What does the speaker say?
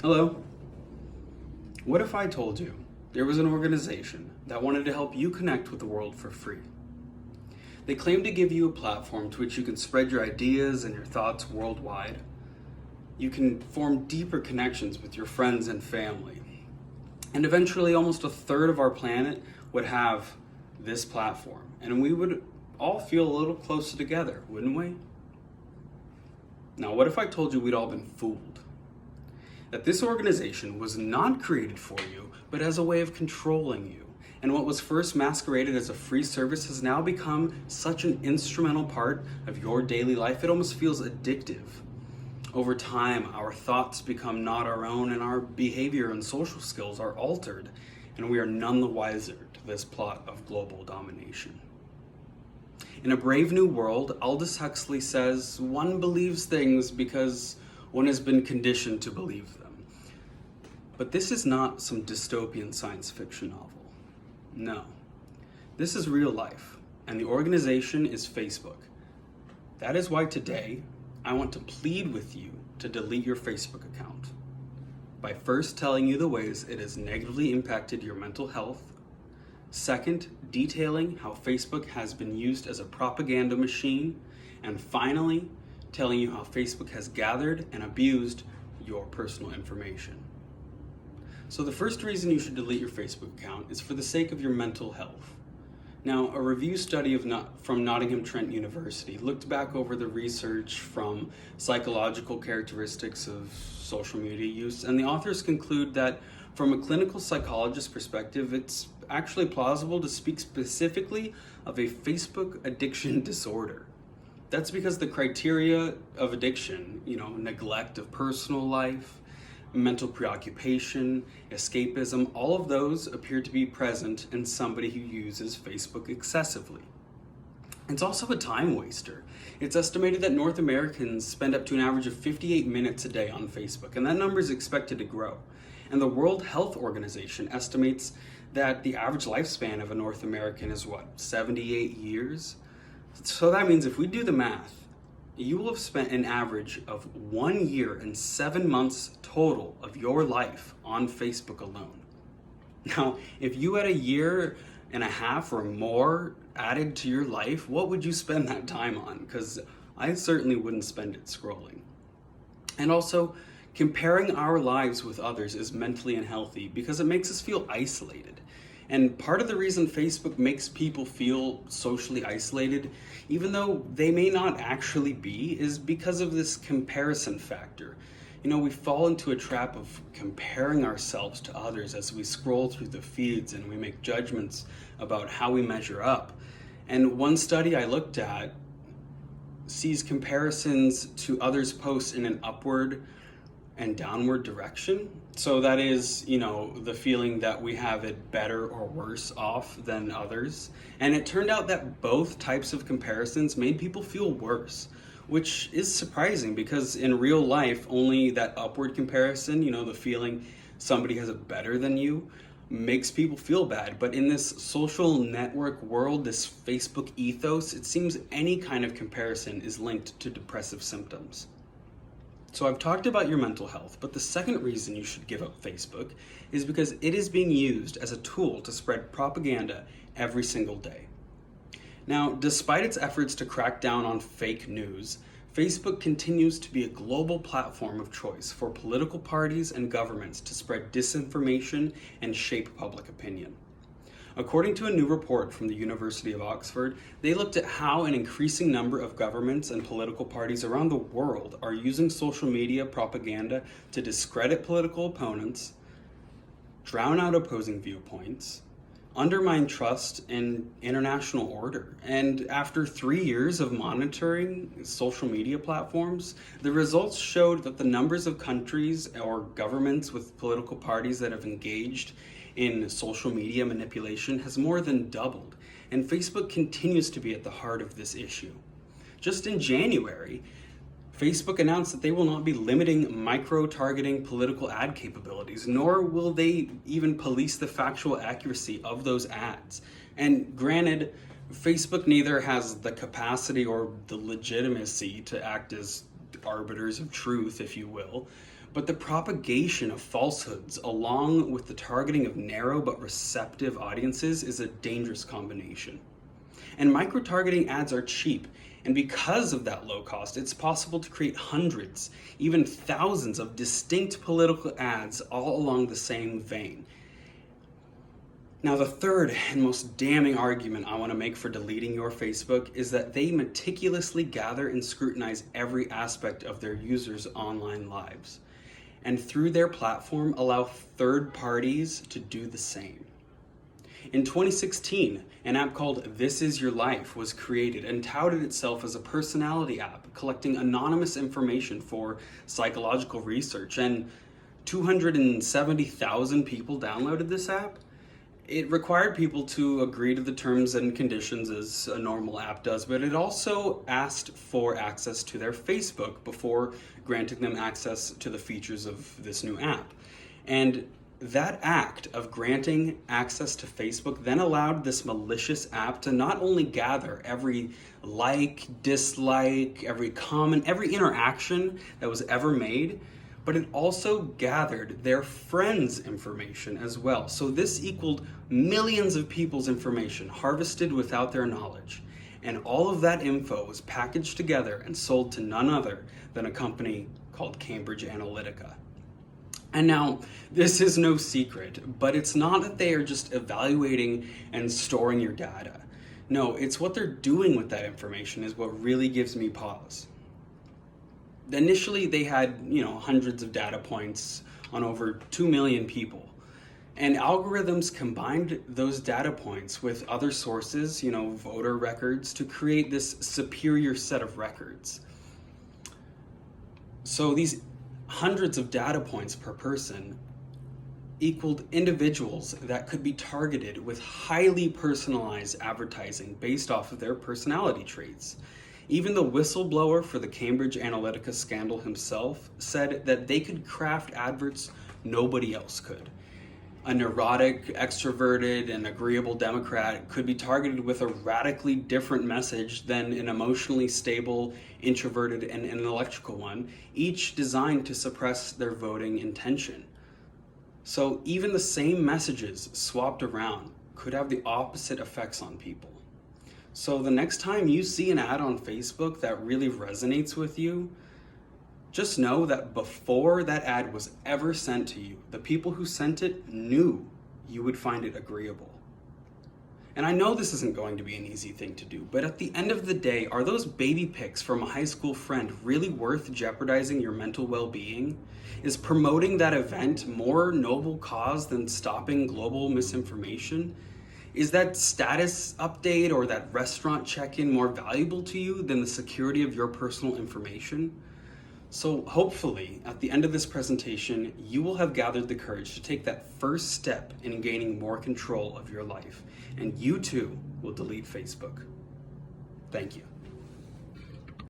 Hello. What if I told you there was an organization that wanted to help you connect with the world for free? They claim to give you a platform to which you can spread your ideas and your thoughts worldwide. You can form deeper connections with your friends and family. And eventually, almost a third of our planet would have this platform. And we would all feel a little closer together, wouldn't we? Now, what if I told you we'd all been fooled? That this organization was not created for you, but as a way of controlling you. And what was first masqueraded as a free service has now become such an instrumental part of your daily life, it almost feels addictive. Over time, our thoughts become not our own, and our behavior and social skills are altered, and we are none the wiser to this plot of global domination. In A Brave New World, Aldous Huxley says, one believes things because one has been conditioned to believe them. But this is not some dystopian science fiction novel. No. This is real life, and the organization is Facebook. That is why today, I want to plead with you to delete your Facebook account by first telling you the ways it has negatively impacted your mental health, second, detailing how Facebook has been used as a propaganda machine, and finally, telling you how Facebook has gathered and abused your personal information. So the first reason you should delete your Facebook account is for the sake of your mental health. Now, a review study from Nottingham Trent University looked back over the research from psychological characteristics of social media use, and the authors conclude that from a clinical psychologist perspective, it's actually plausible to speak specifically of a Facebook addiction disorder. That's because the criteria of addiction, neglect of personal life, mental preoccupation, escapism, all of those appear to be present in somebody who uses Facebook excessively. It's also a time waster. It's estimated that North Americans spend up to an average of 58 minutes a day on Facebook, and that number is expected to grow. And the World Health Organization estimates that the average lifespan of a North American is 78 years? So that means if we do the math, you will have spent an average of 1 year and 7 months total of your life on Facebook alone. Now, if you had a year and a half or more added to your life, what would you spend that time on? Because I certainly wouldn't spend it scrolling. And also, comparing our lives with others is mentally unhealthy because it makes us feel isolated. And part of the reason Facebook makes people feel socially isolated, even though they may not actually be, is because of this comparison factor. We fall into a trap of comparing ourselves to others as we scroll through the feeds and we make judgments about how we measure up. And one study I looked at sees comparisons to others' posts in an upward and downward direction. So that is, the feeling that we have it better or worse off than others. And it turned out that both types of comparisons made people feel worse, which is surprising because in real life, only that upward comparison, the feeling somebody has it better than you, makes people feel bad. But in this social network world, this Facebook ethos, it seems any kind of comparison is linked to depressive symptoms. So I've talked about your mental health, but the second reason you should give up Facebook is because it is being used as a tool to spread propaganda every single day. Now, despite its efforts to crack down on fake news, Facebook continues to be a global platform of choice for political parties and governments to spread disinformation and shape public opinion. According to a new report from the University of Oxford, they looked at how an increasing number of governments and political parties around the world are using social media propaganda to discredit political opponents, drown out opposing viewpoints, undermine trust in international order. And after 3 years of monitoring social media platforms, the results showed that the numbers of countries or governments with political parties that have engaged in social media manipulation has more than doubled, and Facebook continues to be at the heart of this issue. Just in January, Facebook announced that they will not be limiting micro-targeting political ad capabilities, nor will they even police the factual accuracy of those ads. And granted, Facebook neither has the capacity or the legitimacy to act as arbiters of truth, if you will, but the propagation of falsehoods along with the targeting of narrow but receptive audiences is a dangerous combination. And micro-targeting ads are cheap, and because of that low cost, it's possible to create hundreds, even thousands of distinct political ads all along the same vein. Now, the third and most damning argument I want to make for deleting your Facebook is that they meticulously gather and scrutinize every aspect of their users' online lives, and through their platform allow third parties to do the same. In 2016, an app called This Is Your Life was created and touted itself as a personality app collecting anonymous information for psychological research, and 270,000 people downloaded this app. It required people to agree to the terms and conditions as a normal app does, but it also asked for access to their Facebook before granting them access to the features of this new app. And that act of granting access to Facebook then allowed this malicious app to not only gather every like, dislike, every comment, every interaction that was ever made, but it also gathered their friends' information as well. So this equaled millions of people's information harvested without their knowledge. And all of that info was packaged together and sold to none other than a company called Cambridge Analytica. And now, this is no secret, but it's not that they are just evaluating and storing your data. No, it's what they're doing with that information is what really gives me pause. Initially, they had, hundreds of data points on over 2 million people. And algorithms combined those data points with other sources, voter records, to create this superior set of records. So these hundreds of data points per person equaled individuals that could be targeted with highly personalized advertising based off of their personality traits. Even the whistleblower for the Cambridge Analytica scandal himself said that they could craft adverts nobody else could. A neurotic, extroverted, and agreeable Democrat could be targeted with a radically different message than an emotionally stable, introverted, and intellectual one, each designed to suppress their voting intention. So even the same messages swapped around could have the opposite effects on people. So the next time you see an ad on Facebook that really resonates with you, just know that before that ad was ever sent to you, the people who sent it knew you would find it agreeable. And I know this isn't going to be an easy thing to do, but at the end of the day, are those baby pics from a high school friend really worth jeopardizing your mental well-being? Is promoting that event more noble cause than stopping global misinformation? Is that status update or that restaurant check-in more valuable to you than the security of your personal information? So hopefully, at the end of this presentation, you will have gathered the courage to take that first step in gaining more control of your life, and you too will delete Facebook. Thank you.